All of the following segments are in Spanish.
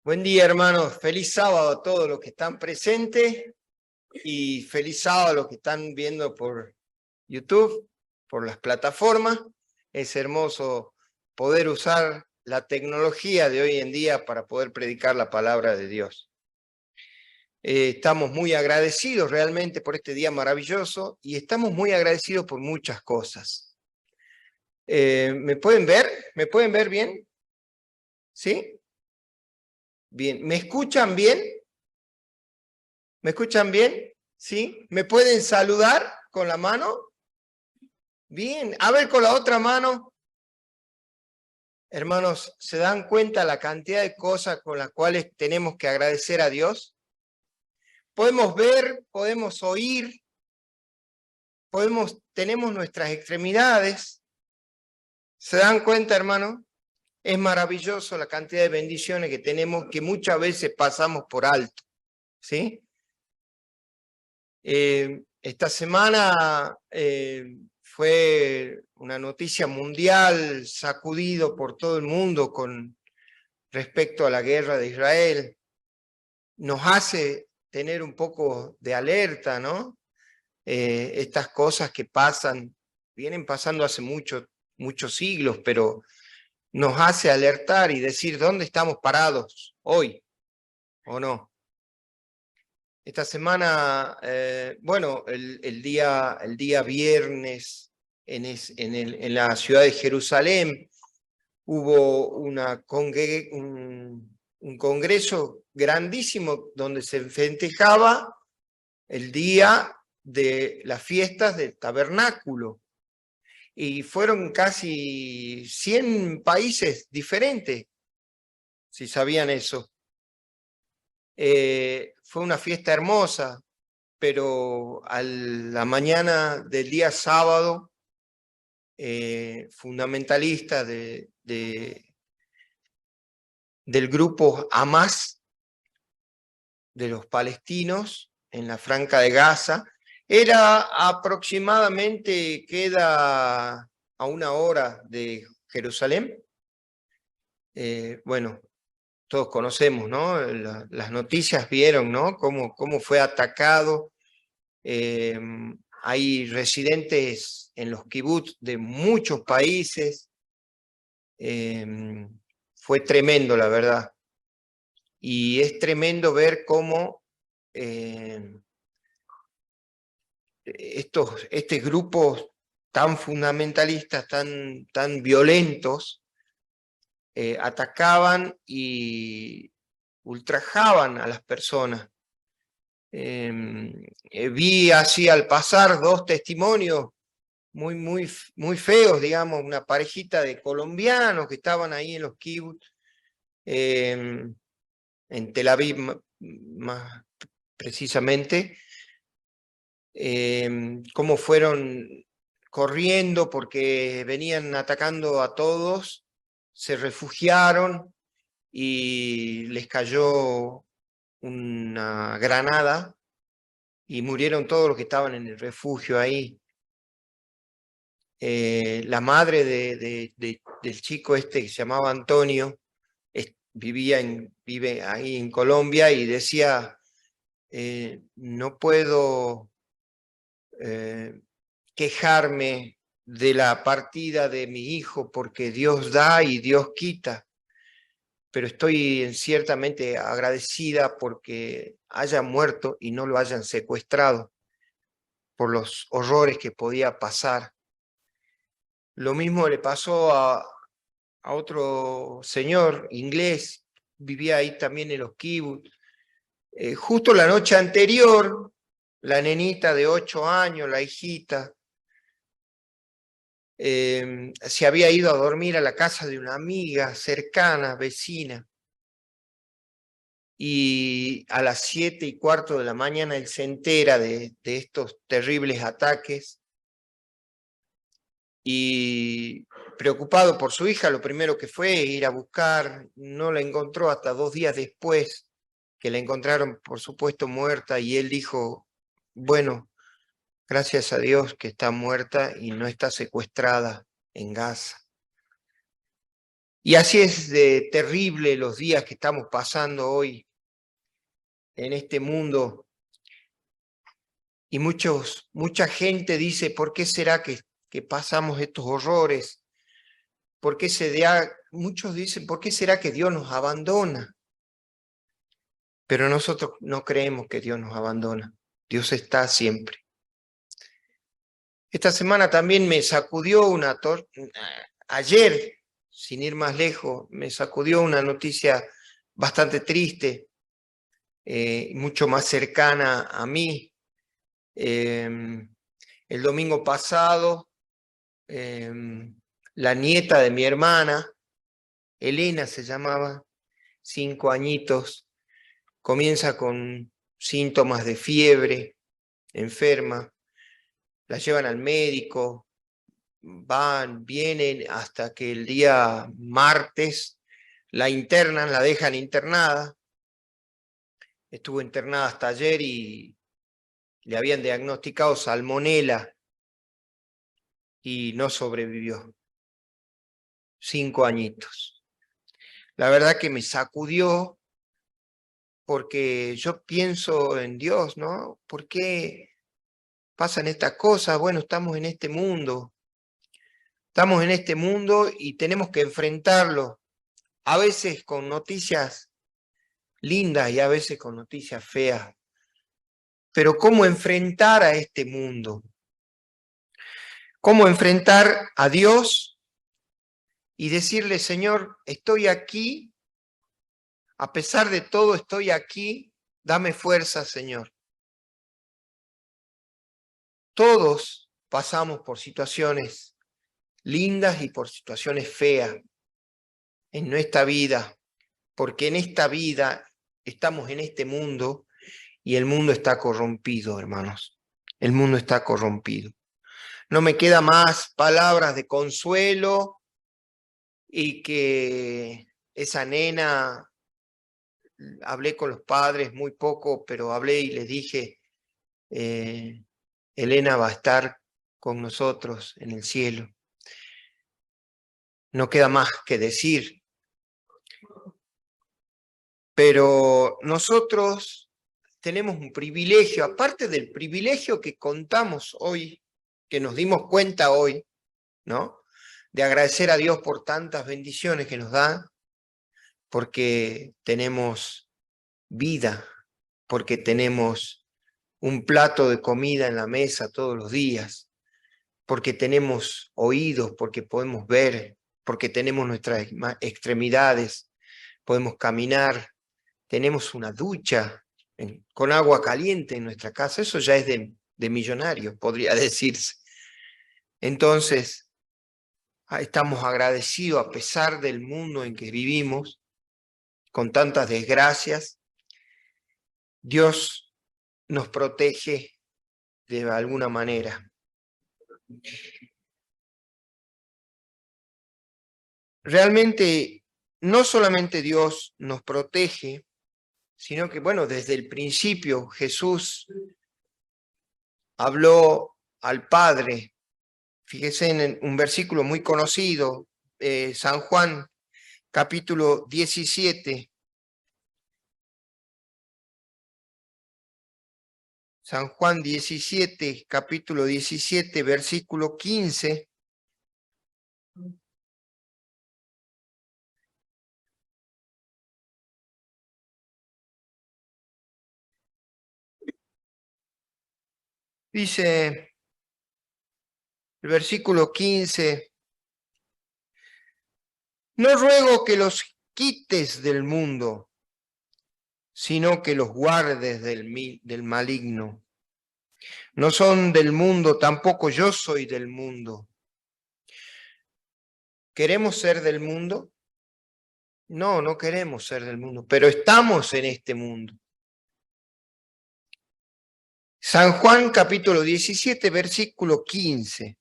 Buen día, hermanos. Feliz sábado a todos los que están presentes y feliz sábado a los que están viendo por YouTube, por las plataformas. Es hermoso poder usar la tecnología de hoy en día para poder predicar la palabra de Dios. Estamos muy agradecidos realmente por este día maravilloso y estamos muy agradecidos por muchas cosas. ¿Me pueden ver? ¿Me pueden ver bien? ¿Sí? Bien. ¿Me escuchan bien? ¿Me escuchan bien? ¿Sí? ¿Me pueden saludar con la mano? Bien. A ver con la otra mano. Hermanos, ¿se dan cuenta la cantidad de cosas con las cuales tenemos que agradecer a Dios? Podemos ver, podemos oír, tenemos nuestras extremidades. ¿Se dan cuenta, hermano? Es maravilloso la cantidad de bendiciones que tenemos que muchas veces pasamos por alto. ¿Sí? Esta semana fue una noticia mundial, sacudido por todo el mundo con respecto a la guerra de Israel. Nos hace tener un poco de alerta, ¿no? Estas cosas que pasan, vienen pasando hace muchos siglos, pero nos hace alertar y decir dónde estamos parados hoy, ¿o no? Esta semana, bueno, el día viernes en la ciudad de Jerusalén hubo un congreso grandísimo donde se festejaba el día de las fiestas del tabernáculo. Y fueron casi 100 países diferentes, si sabían eso. Fue una fiesta hermosa, pero a la mañana del día sábado, fundamentalistas del grupo Hamas, de los palestinos, en la Franja de Gaza, era aproximadamente, queda a 1 hora de Jerusalén. Bueno, todos conocemos, ¿no? Las noticias vieron, ¿no? Cómo fue atacado. Hay residentes en los kibutz de muchos países. Fue tremendo, la verdad. Y es tremendo ver cómo estos grupos tan fundamentalistas, tan violentos, atacaban y ultrajaban a las personas. Vi así al pasar 2 testimonios muy feos, digamos, una parejita de colombianos que estaban ahí en los kibutz, en Tel Aviv más precisamente, cómo fueron corriendo porque venían atacando a todos, se refugiaron y les cayó una granada y murieron todos los que estaban en el refugio ahí. La madre del chico este que se llamaba Antonio vive ahí en Colombia y decía, no puedo quejarme de la partida de mi hijo porque Dios da y Dios quita, pero estoy ciertamente agradecida porque haya muerto y no lo hayan secuestrado por los horrores que podía pasar. Lo mismo le pasó a otro señor inglés, vivía ahí también en los kibutz. Justo la noche anterior, la nenita de 8 años, la hijita, se había ido a dormir a la casa de una amiga cercana, vecina, y a las 7:15 de la mañana él se entera de estos terribles ataques y preocupado por su hija, lo primero que fue ir a buscar, no la encontró hasta 2 días después, que la encontraron, por supuesto, muerta, y él dijo, bueno, gracias a Dios que está muerta y no está secuestrada en Gaza. Y así es de terrible los días que estamos pasando hoy en este mundo. Y mucha gente dice, ¿por qué será que pasamos estos horrores? Muchos dicen, ¿por qué será que Dios nos abandona? Pero nosotros no creemos que Dios nos abandona. Dios está siempre. Esta semana también me sacudió ayer, sin ir más lejos, me sacudió una noticia bastante triste, mucho más cercana a mí. El domingo pasado, la nieta de mi hermana, Elena se llamaba, 5 añitos, comienza con síntomas de fiebre, enferma, la llevan al médico, van, vienen, hasta que el día martes la internan, la dejan internada. Estuvo internada hasta ayer y le habían diagnosticado salmonela y no sobrevivió. 5 añitos. La verdad que me sacudió porque yo pienso en Dios, ¿no? ¿Por qué pasan estas cosas? Bueno, estamos en este mundo. Estamos en este mundo y tenemos que enfrentarlo. A veces con noticias lindas y a veces con noticias feas. Pero ¿cómo enfrentar a este mundo? ¿Cómo enfrentar a Dios y decirle, Señor, estoy aquí, a pesar de todo estoy aquí, dame fuerza, Señor? Todos pasamos por situaciones lindas y por situaciones feas en nuestra vida, porque en esta vida estamos en este mundo y el mundo está corrompido, hermanos. El mundo está corrompido. No me queda más palabras de consuelo y que esa nena, hablé con los padres muy poco, pero hablé y les dije, Elena va a estar con nosotros en el cielo. No queda más que decir. Pero nosotros tenemos un privilegio, aparte del privilegio que contamos hoy, que nos dimos cuenta hoy, ¿no? De agradecer a Dios por tantas bendiciones que nos da, porque tenemos vida, porque tenemos un plato de comida en la mesa todos los días, porque tenemos oídos, porque podemos ver, porque tenemos nuestras extremidades, podemos caminar, tenemos una ducha con agua caliente en nuestra casa. Eso ya es de millonarios, podría decirse. Entonces, estamos agradecidos a pesar del mundo en que vivimos, con tantas desgracias. Dios nos protege de alguna manera. Realmente, no solamente Dios nos protege, sino que, bueno, desde el principio Jesús habló al Padre. Fíjese en un versículo muy conocido, San Juan, capítulo 17. San Juan 17, capítulo 17, versículo 15. Dice el versículo 15, no ruego que los quites del mundo, sino que los guardes del maligno. No son del mundo, tampoco yo soy del mundo. ¿Queremos ser del mundo? No, no queremos ser del mundo, pero estamos en este mundo. San Juan capítulo 17, versículo 15.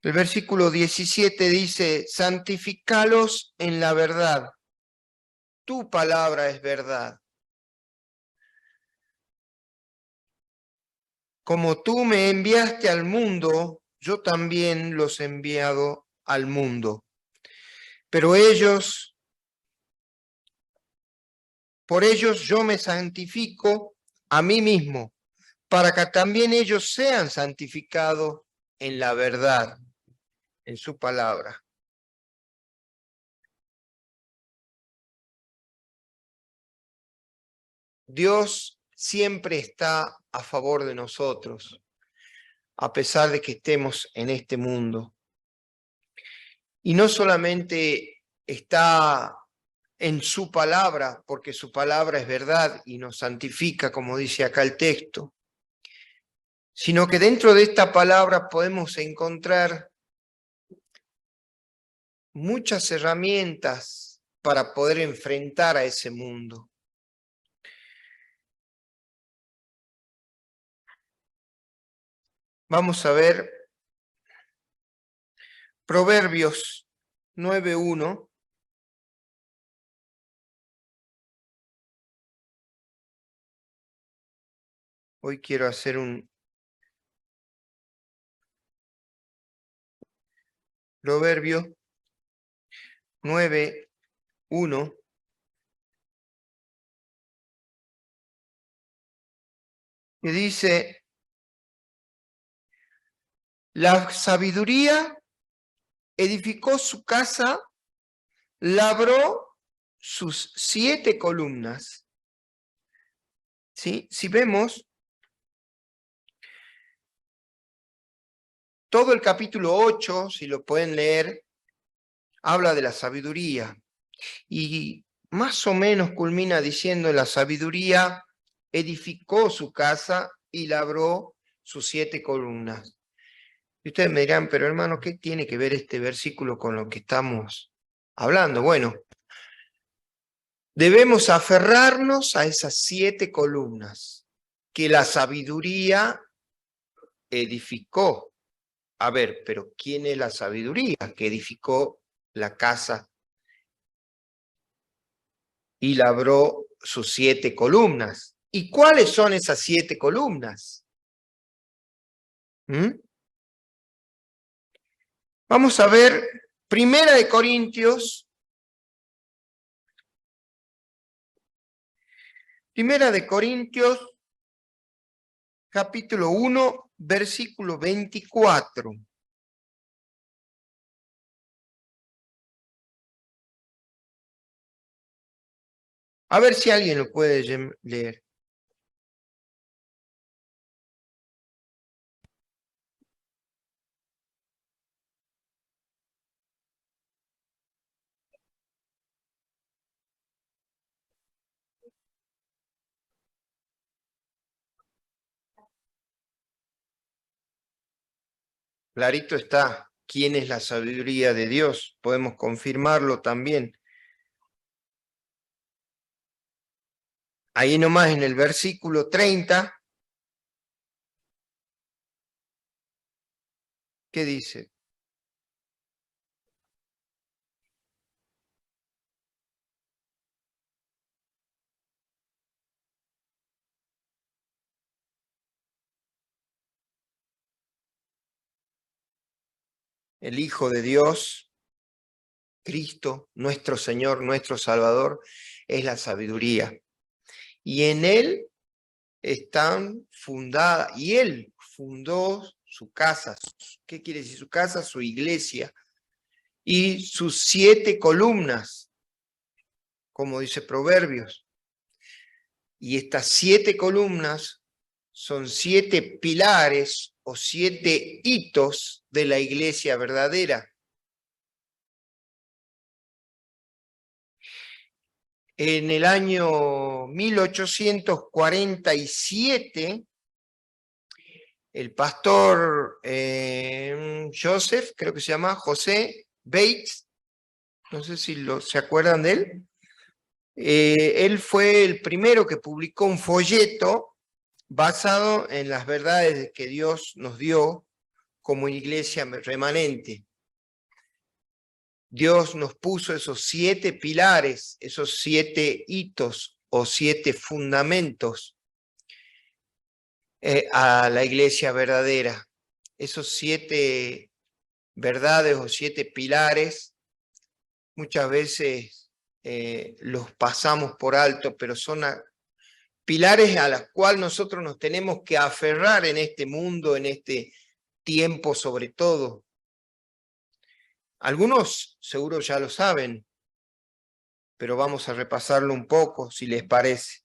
El versículo 17 dice, santificalos en la verdad. Tu palabra es verdad. Como tú me enviaste al mundo, yo también los he enviado al mundo. Pero ellos, por ellos yo me santifico a mí mismo, para que también ellos sean santificados en la verdad, en su palabra. Dios siempre está a favor de nosotros, a pesar de que estemos en este mundo. Y no solamente está en su palabra, porque su palabra es verdad y nos santifica, como dice acá el texto, sino que dentro de esta palabra podemos encontrar muchas herramientas para poder enfrentar a ese mundo. Vamos a ver Proverbios 9:1. Hoy quiero hacer un Proverbio 9:1. Que dice: la sabiduría edificó su casa, labró sus 7 columnas. ¿Sí? Si vemos todo el capítulo 8, si lo pueden leer, habla de la sabiduría. Y más o menos culmina diciendo: la sabiduría edificó su casa y labró sus 7 columnas. Y ustedes me dirán, pero hermano, ¿qué tiene que ver este versículo con lo que estamos hablando? Bueno, debemos aferrarnos a esas 7 columnas que la sabiduría edificó. A ver, pero ¿quién es la sabiduría que edificó la casa y labró sus 7 columnas? ¿Y cuáles son esas 7 columnas? Vamos a ver Primera de Corintios, capítulo 1, versículo 24. A ver si alguien lo puede leer. Clarito está quién es la sabiduría de Dios. Podemos confirmarlo también. Ahí nomás en el versículo 30, ¿qué dice? El Hijo de Dios, Cristo, nuestro Señor, nuestro Salvador, es la sabiduría. Y en Él están fundadas, y Él fundó su casa. ¿Qué quiere decir su casa? Su iglesia. Y sus 7 columnas, como dice Proverbios. Y estas 7 columnas son 7 pilares o 7 hitos de la iglesia verdadera. En el año 1847, el pastor Joseph, creo que se llama José Bates, no sé si se acuerdan de él. Él fue el primero que publicó un folleto basado en las verdades que Dios nos dio como iglesia remanente. Dios nos puso esos 7 pilares, esos 7 hitos o 7 fundamentos a la iglesia verdadera. esos 7 verdades o 7 pilares, muchas veces los pasamos por alto, pero son pilares a los cuales nosotros nos tenemos que aferrar en este mundo, en este tiempo sobre todo. Algunos seguro ya lo saben, pero vamos a repasarlo un poco, si les parece.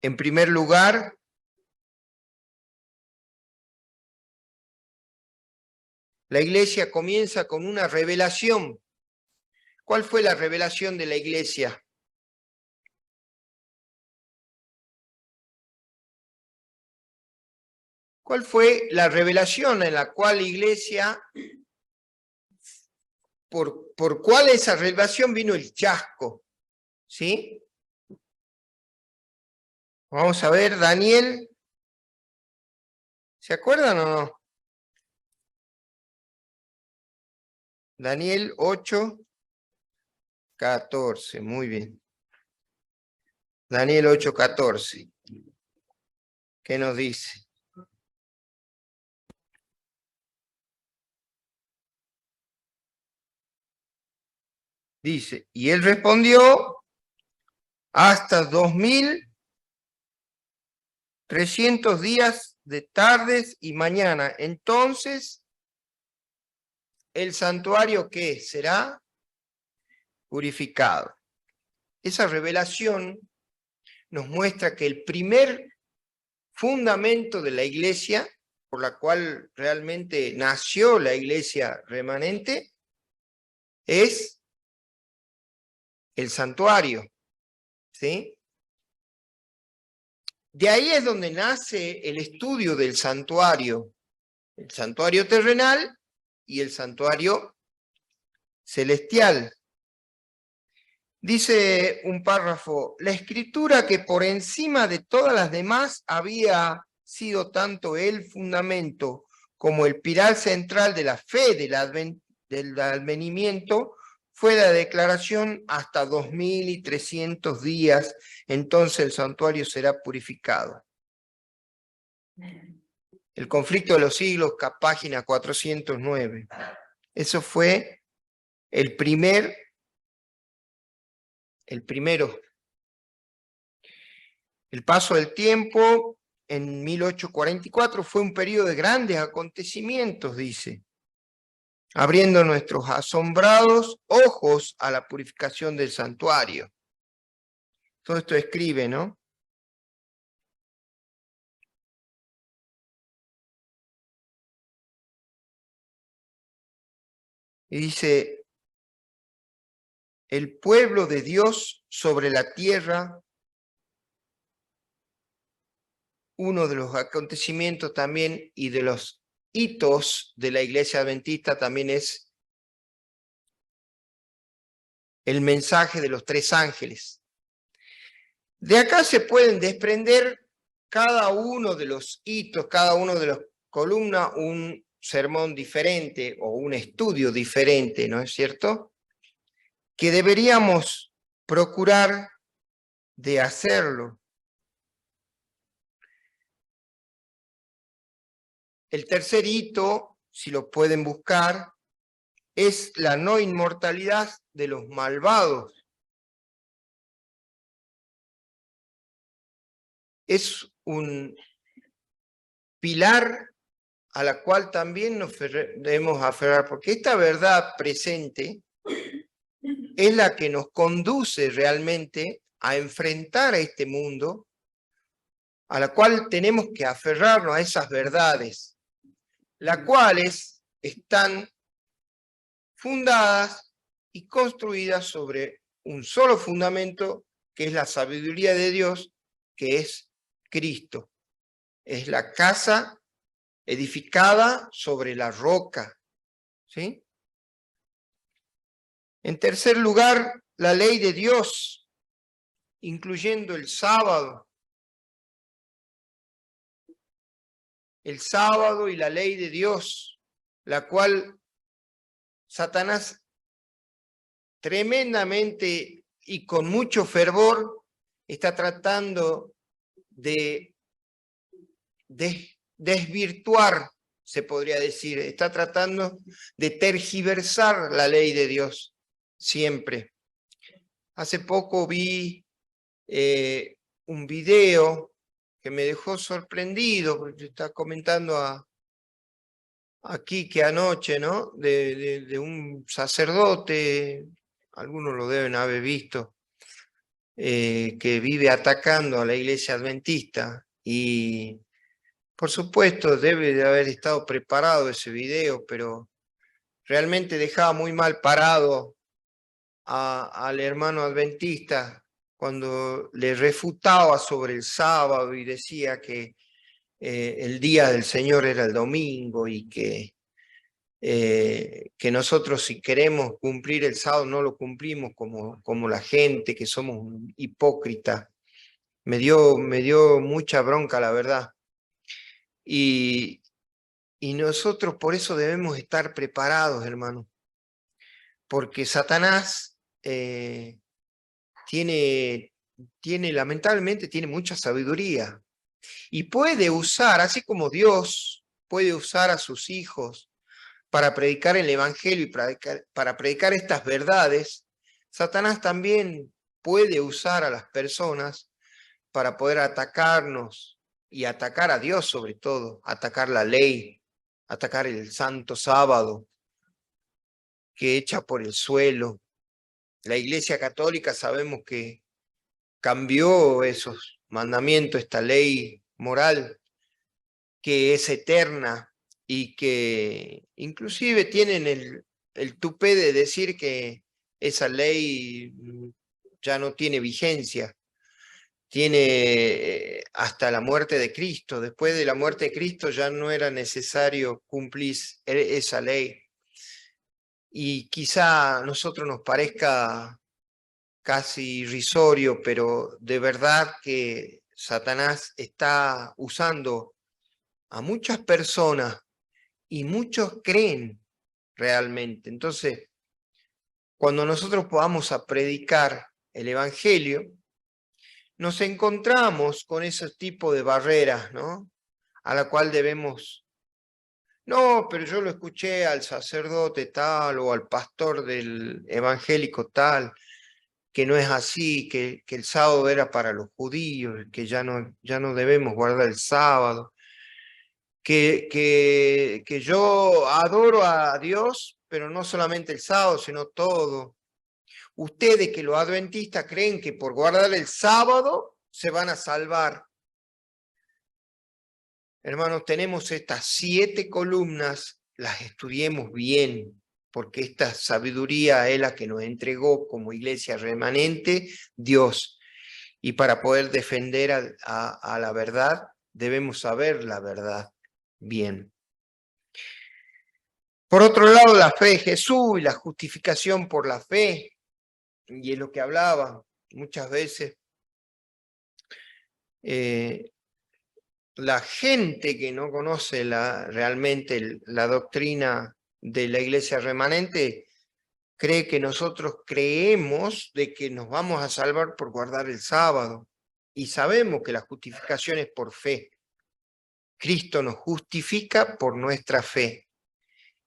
En primer lugar, la iglesia comienza con una revelación. ¿Cuál fue la revelación de la iglesia? ¿Cuál fue la revelación en la cual la iglesia, por cuál esa revelación vino el chasco? ¿Sí? Vamos a ver, Daniel. ¿Se acuerdan o no? Daniel 8:14, muy bien. Daniel 8:14. ¿Qué nos dice? Dice, y él respondió, hasta 2300 días de tardes y mañana. Entonces, el santuario, ¿qué será? Purificado. Esa revelación nos muestra que el primer fundamento de la iglesia, por la cual realmente nació la iglesia remanente, es el santuario, ¿sí? De ahí es donde nace el estudio del santuario, el santuario terrenal y el santuario celestial. Dice un párrafo, la escritura que por encima de todas las demás había sido tanto el fundamento como el pilar central de la fe del advenimiento, fue la declaración hasta 2300 días, entonces el santuario será purificado. El conflicto de los siglos, página 409. Eso fue el primero. El paso del tiempo en 1844 fue un periodo de grandes acontecimientos, dice, abriendo nuestros asombrados ojos a la purificación del santuario. Todo esto escribe, ¿no? Y dice, el pueblo de Dios sobre la tierra, uno de los acontecimientos también y de los hitos de la iglesia adventista también es el mensaje de los 3 ángeles. De acá se pueden desprender cada uno de los hitos, cada uno de las columnas, un sermón diferente o un estudio diferente, ¿no es cierto? Que deberíamos procurar de hacerlo. El tercer hito, si lo pueden buscar, es la no inmortalidad de los malvados. Es un pilar a la cual también nos debemos aferrar, porque esta verdad presente es la que nos conduce realmente a enfrentar a este mundo, a la cual tenemos que aferrarnos a esas verdades, las cuales están fundadas y construidas sobre un solo fundamento, que es la sabiduría de Dios, que es Cristo. Es la casa edificada sobre la roca, ¿sí? En tercer lugar, la ley de Dios, incluyendo el sábado. El sábado y la ley de Dios, la cual Satanás tremendamente y con mucho fervor está tratando de desvirtuar, se podría decir, está tratando de tergiversar la ley de Dios, siempre. Hace poco vi un video que me dejó sorprendido, porque está comentando aquí que anoche, ¿no? De un sacerdote, algunos lo deben haber visto, que vive atacando a la iglesia adventista. Y por supuesto debe de haber estado preparado ese video, pero realmente dejaba muy mal parado al hermano adventista cuando le refutaba sobre el sábado y decía que el día del Señor era el domingo y que nosotros si queremos cumplir el sábado no lo cumplimos como la gente, que somos hipócritas. Me dio mucha bronca, la verdad. Y nosotros por eso debemos estar preparados, hermano, porque Satanás lamentablemente tiene mucha sabiduría y puede usar, así como Dios puede usar a sus hijos para predicar el evangelio y para predicar estas verdades, Satanás también puede usar a las personas para poder atacarnos y atacar a Dios sobre todo, atacar la ley, atacar el santo sábado que echa por el suelo. La Iglesia Católica sabemos que cambió esos mandamientos, esta ley moral que es eterna y que inclusive tienen el tupé de decir que esa ley ya no tiene vigencia, tiene hasta la muerte de Cristo. Después de la muerte de Cristo ya no era necesario cumplir esa ley. Y quizá a nosotros nos parezca casi irrisorio, pero de verdad que Satanás está usando a muchas personas y muchos creen realmente. Entonces, cuando nosotros podamos a predicar el evangelio, nos encontramos con ese tipo de barreras, ¿no? A la cual debemos, no, pero yo lo escuché al sacerdote tal o al pastor del evangélico tal, que no es así, que el sábado era para los judíos, que ya no debemos guardar el sábado, que yo adoro a Dios, pero no solamente el sábado, sino todo. Ustedes que los adventistas creen que por guardar el sábado se van a salvar. Hermanos, tenemos estas 7 columnas, las estudiemos bien, porque esta sabiduría es la que nos entregó como iglesia remanente Dios. Y para poder defender a la verdad, debemos saber la verdad bien. Por otro lado, la fe de Jesús y la justificación por la fe, y es lo que hablaba muchas veces. La gente que no conoce realmente la doctrina de la iglesia remanente cree que nosotros creemos de que nos vamos a salvar por guardar el sábado. Y sabemos que la justificación es por fe. Cristo nos justifica por nuestra fe.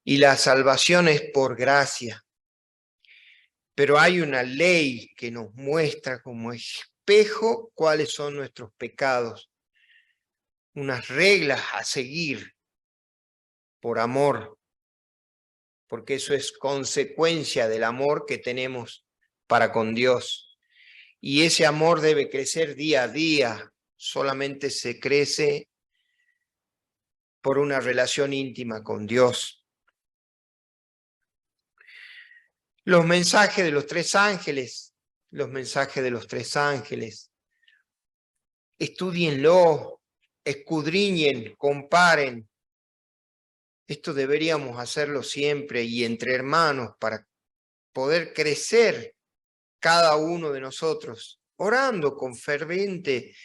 Y la salvación es por gracia. Pero hay una ley que nos muestra como espejo cuáles son nuestros pecados. Unas reglas a seguir por amor, porque eso es consecuencia del amor que tenemos para con Dios. Y ese amor debe crecer día a día, solamente se crece por una relación íntima con Dios. Los mensajes de los 3 ángeles, estúdienlo, escudriñen, comparen. Esto deberíamos hacerlo siempre y entre hermanos para poder crecer cada uno de nosotros, orando con ferviente,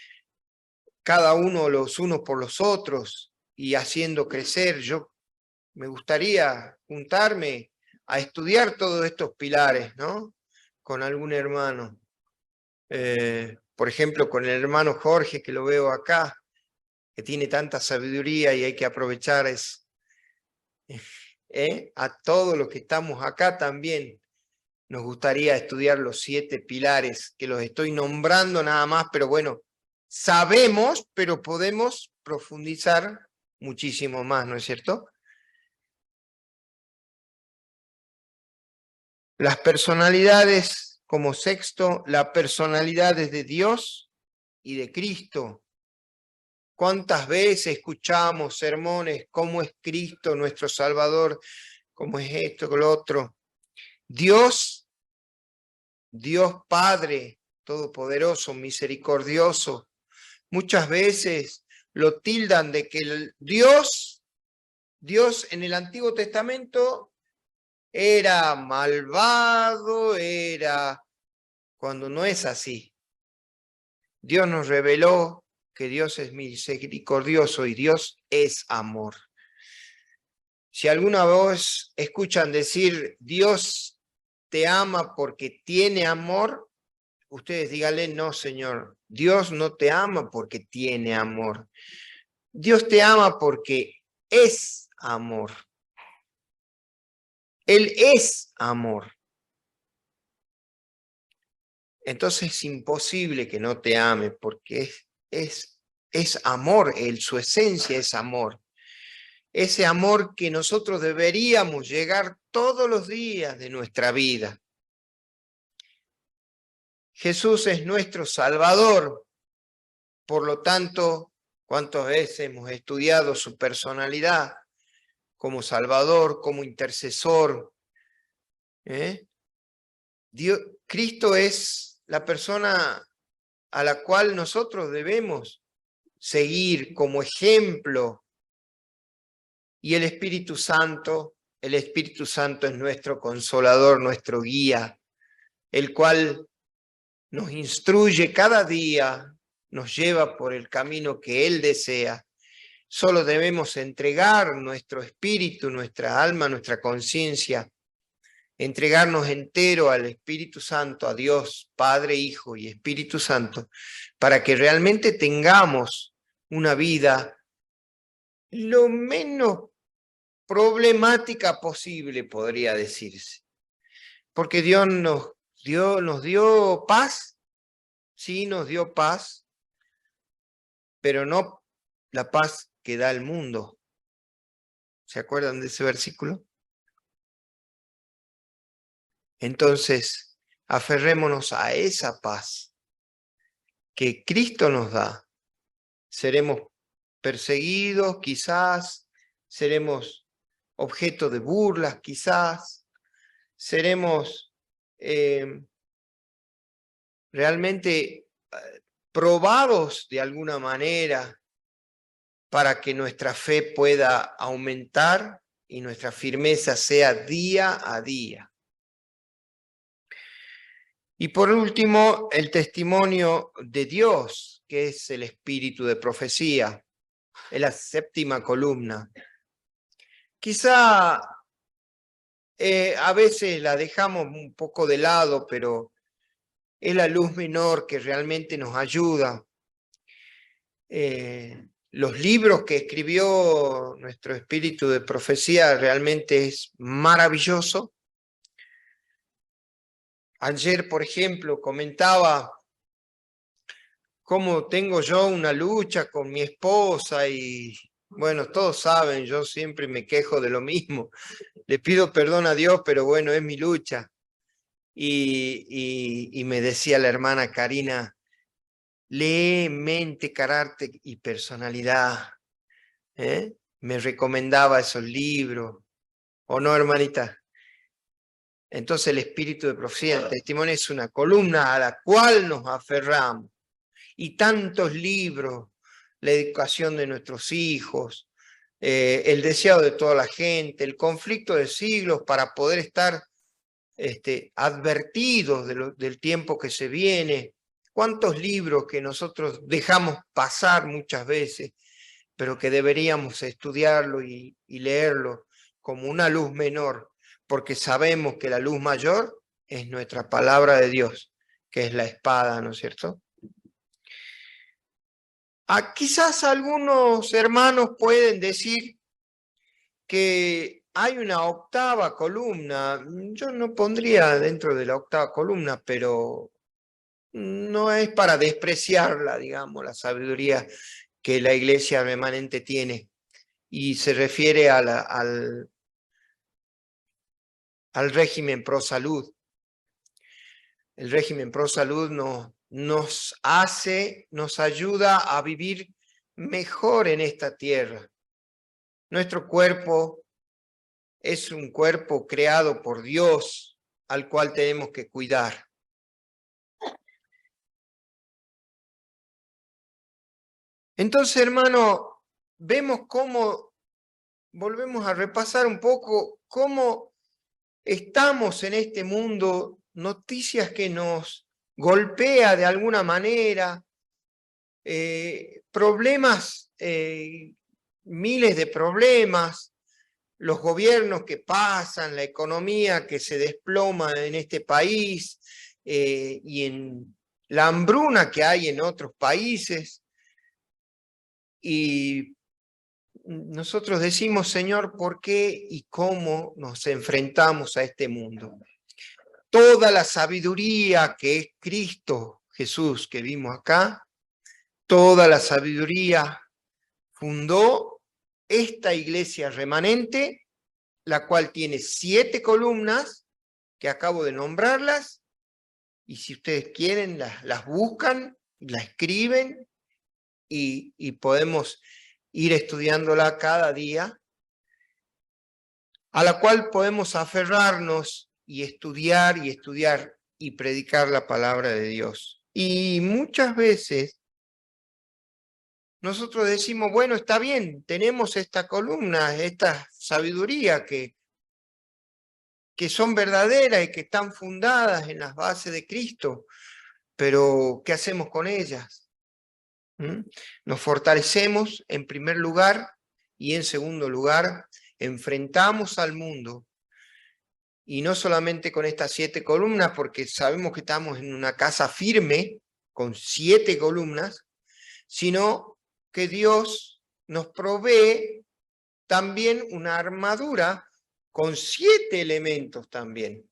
cada uno los unos por los otros y haciendo crecer. Yo me gustaría juntarme a estudiar todos estos pilares, ¿no? Con algún hermano. por ejemplo, con el hermano Jorge, que lo veo acá, que tiene tanta sabiduría y hay que aprovechar eso. A todos los que estamos acá también nos gustaría estudiar los 7 pilares, que los estoy nombrando nada más, pero bueno, sabemos, pero podemos profundizar muchísimo más, ¿no es cierto? Las personalidades, como sexto, la personalidad es de Dios y de Cristo. ¿Cuántas veces escuchamos sermones, cómo es Cristo nuestro Salvador, cómo es esto, con lo otro? Dios Padre Todopoderoso, misericordioso, muchas veces lo tildan de que el Dios en el Antiguo Testamento era malvado, cuando no es así. Dios nos reveló que Dios es misericordioso y Dios es amor. Si alguna vez escuchan decir Dios te ama porque tiene amor, ustedes díganle, no, Señor, Dios no te ama porque tiene amor. Dios te ama porque es amor. Él es amor. Entonces es imposible que no te ame porque es amor, su esencia es amor. Ese amor que nosotros deberíamos llegar todos los días de nuestra vida. Jesús es nuestro Salvador, por lo tanto, ¿cuántas veces hemos estudiado su personalidad como Salvador, como intercesor? Cristo es la persona a la cual nosotros debemos seguir como ejemplo. Y el Espíritu Santo es nuestro consolador, nuestro guía, el cual nos instruye cada día, nos lleva por el camino que Él desea. Solo debemos entregar nuestro espíritu, nuestra alma, nuestra conciencia, entregarnos entero al Espíritu Santo, a Dios, Padre, Hijo y Espíritu Santo, para que realmente tengamos una vida lo menos problemática posible, podría decirse. Porque Dios nos dio paz, sí, nos dio paz, pero no la paz que da el mundo. ¿Se acuerdan de ese versículo? Entonces, aferrémonos a esa paz que Cristo nos da. Seremos perseguidos, quizás, seremos objeto de burlas, quizás, seremos realmente probados de alguna manera para que nuestra fe pueda aumentar y nuestra firmeza sea día a día. Y por último, el testimonio de Dios, que es el espíritu de profecía, es la 7ª columna. Quizá a veces la dejamos un poco de lado, pero es la luz menor que realmente nos ayuda. Los libros que escribió nuestro espíritu de profecía realmente es maravilloso. Ayer, por ejemplo, comentaba cómo tengo yo una lucha con mi esposa y, bueno, todos saben, yo siempre me quejo de lo mismo. Le pido perdón a Dios, pero bueno, es mi lucha. Y me decía la hermana Karina, lee Mente, Carácter y Personalidad. Me recomendaba esos libros. ¿O no, hermanita? Entonces el espíritu de profecía, el testimonio es una columna a la cual nos aferramos. Y tantos libros, la educación de nuestros hijos, el deseo de toda la gente, el conflicto de siglos para poder estar advertidos del tiempo que se viene. ¿Cuántos libros que nosotros dejamos pasar muchas veces, pero que deberíamos estudiarlo y leerlo como una luz menor, porque sabemos que la luz mayor es nuestra palabra de Dios, que es la espada, ¿no es cierto? Quizás algunos hermanos pueden decir que hay una octava columna. Yo no pondría dentro de la octava columna, pero no es para despreciarla, digamos, la sabiduría que la iglesia remanente tiene. Y se refiere al régimen pro salud. El régimen pro salud nos ayuda a vivir mejor en esta tierra. Nuestro cuerpo es un cuerpo creado por Dios, al cual tenemos que cuidar. Entonces, hermano, vemos cómo, volvemos a repasar un poco cómo estamos en este mundo, noticias que nos golpea de alguna manera, problemas, miles de problemas, los gobiernos que pasan, la economía que se desploma en este país y en la hambruna que hay en otros países. Y nosotros decimos, Señor, ¿por qué y cómo nos enfrentamos a este mundo? Toda la sabiduría que es Cristo Jesús que vimos acá, toda la sabiduría fundó esta iglesia remanente, la cual tiene 7 columnas, que acabo de nombrarlas, y si ustedes quieren las buscan, la escriben, y podemos ir estudiándola cada día, a la cual podemos aferrarnos y estudiar y predicar la palabra de Dios. Y muchas veces nosotros decimos, bueno, está bien, tenemos esta columna, esta sabiduría que son verdaderas y que están fundadas en las bases de Cristo, pero ¿qué hacemos con ellas? Nos fortalecemos en primer lugar y en segundo lugar enfrentamos al mundo, y no solamente con estas 7 columnas, porque sabemos que estamos en una casa firme con 7 columnas, sino que Dios nos provee también una armadura con 7 elementos también.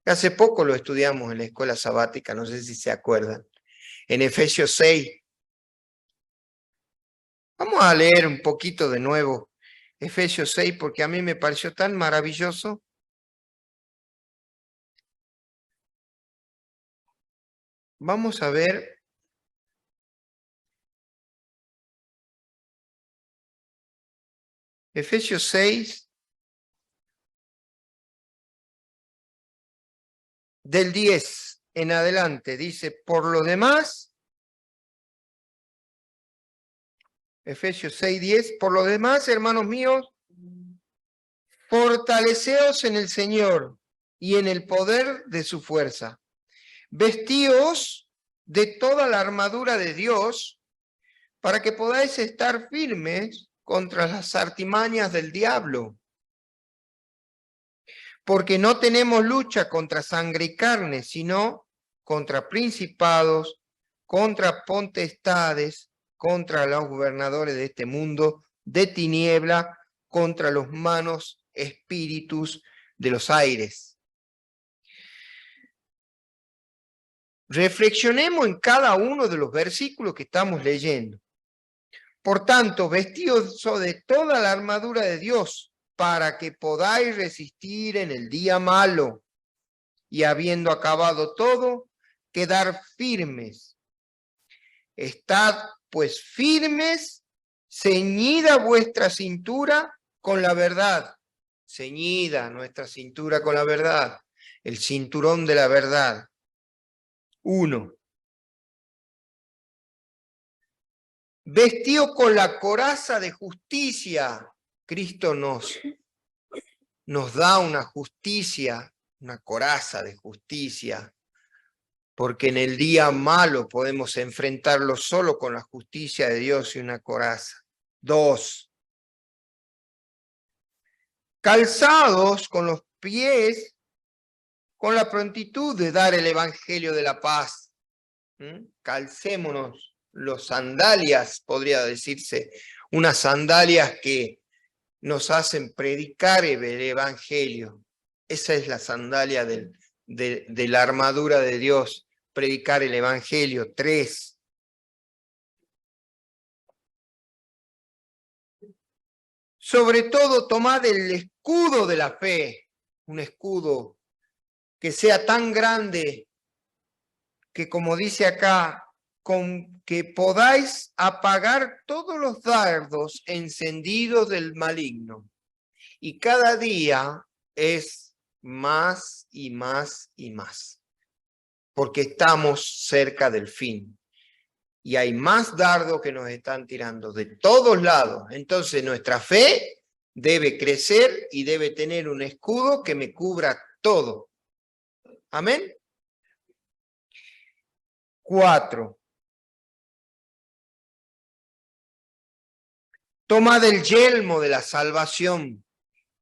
Hace poco lo estudiamos en la escuela sabática, no sé si se acuerdan, en Efesios 6. Vamos a leer un poquito de nuevo Efesios 6, porque a mí me pareció tan maravilloso. Vamos a ver Efesios 6, del 10 en adelante. Dice, por lo demás, Efesios 6, 10, por lo demás, hermanos míos, fortaleceos en el Señor y en el poder de su fuerza. Vestíos de toda la armadura de Dios para que podáis estar firmes contra las artimañas del diablo. Porque no tenemos lucha contra sangre y carne, sino contra principados, contra potestades, contra los gobernadores de este mundo de tiniebla, contra los malos espíritus de los aires. Reflexionemos en cada uno de los versículos que estamos leyendo. Por tanto, vestidos de toda la armadura de Dios, para que podáis resistir en el día malo, y habiendo acabado todo, quedar firmes. Estad pues firmes, ceñida vuestra cintura con la verdad. Ceñida nuestra cintura con la verdad, el cinturón de la verdad. 1. Vestido con la coraza de justicia. Cristo nos da una justicia, una coraza de justicia, porque en el día malo podemos enfrentarlo solo con la justicia de Dios y una coraza. 2. Calzados con los pies, con la prontitud de dar el evangelio de la paz. Calcémonos los sandalias, podría decirse, unas sandalias que nos hacen predicar el evangelio. Esa es la sandalia de la armadura de Dios, predicar el evangelio. 3. Sobre todo, tomad el escudo de la fe, un escudo que sea tan grande que, como dice acá, con que podáis apagar todos los dardos encendidos del maligno. Y cada día es más y más y más, porque estamos cerca del fin. Y hay más dardos que nos están tirando de todos lados. Entonces nuestra fe debe crecer y debe tener un escudo que me cubra todo. Amén. 4. Tomad el yelmo de la salvación.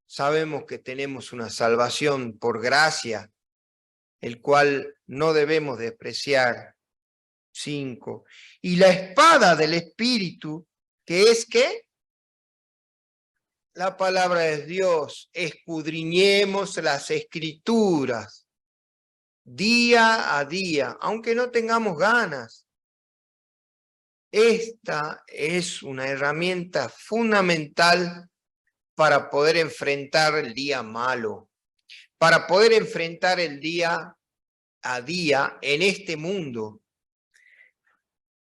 Sabemos que tenemos una salvación por gracia, el cual no debemos despreciar. 5. Y la espada del Espíritu, que es ¿qué? La palabra de Dios. Escudriñemos las Escrituras día a día, aunque no tengamos ganas. Esta es una herramienta fundamental para poder enfrentar el día malo, para poder enfrentar el día a día en este mundo,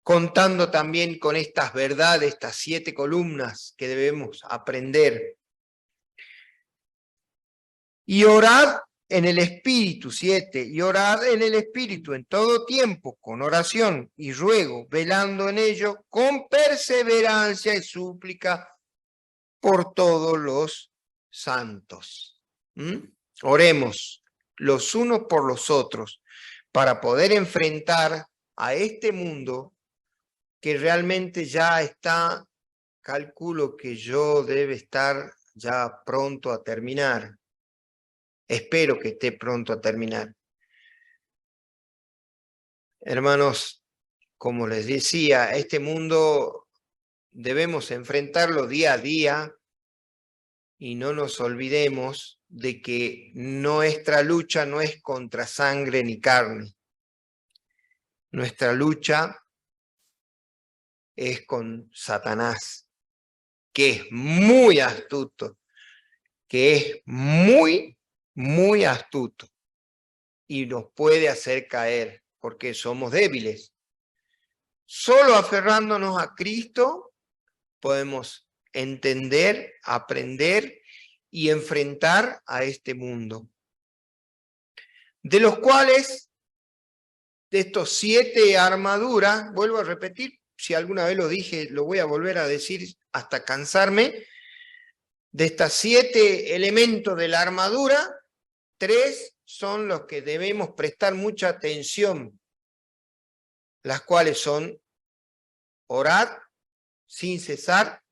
contando también con estas verdades, estas 7 columnas que debemos aprender. Y orad en el Espíritu, 7, y orad en el Espíritu en todo tiempo, con oración y ruego, velando en ello con perseverancia y súplica por todos los santos. Oremos los unos por los otros para poder enfrentar a este mundo que realmente ya está, calculo que yo debe estar ya pronto a terminar. Espero que esté pronto a terminar. Hermanos, como les decía, este mundo debemos enfrentarlo día a día y no nos olvidemos de que nuestra lucha no es contra sangre ni carne. Nuestra lucha es con Satanás, que es muy astuto, que es muy astuto y nos puede hacer caer porque somos débiles. Solo aferrándonos a Cristo podemos entender, aprender y enfrentar a este mundo. De los cuales, de estos 7 armaduras, vuelvo a repetir, si alguna vez lo dije, lo voy a volver a decir hasta cansarme, de estas 7 elementos de la armadura, 3 son los que debemos prestar mucha atención, las cuales son orar sin cesar,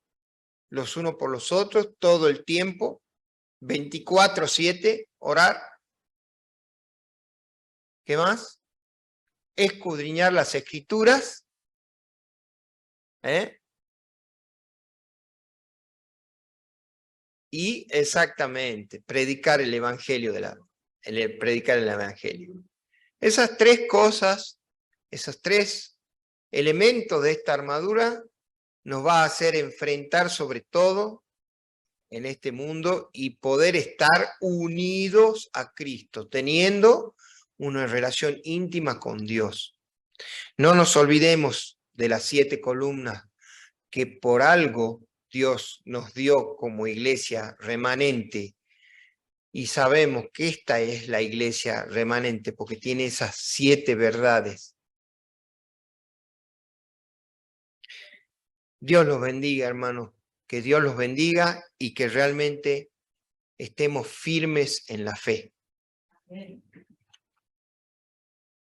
los unos por los otros, todo el tiempo, 24/7, orar. ¿Qué más? Escudriñar las Escrituras. Y exactamente, predicar el Evangelio predicar el Evangelio. Esas 3 cosas, esos 3 elementos de esta armadura nos va a hacer enfrentar sobre todo en este mundo y poder estar unidos a Cristo, teniendo una relación íntima con Dios. No nos olvidemos de las 7 columnas que por algo Dios nos dio como iglesia remanente y sabemos que esta es la iglesia remanente porque tiene esas 7 verdades. Dios los bendiga, hermanos, que Dios los bendiga y que realmente estemos firmes en la fe.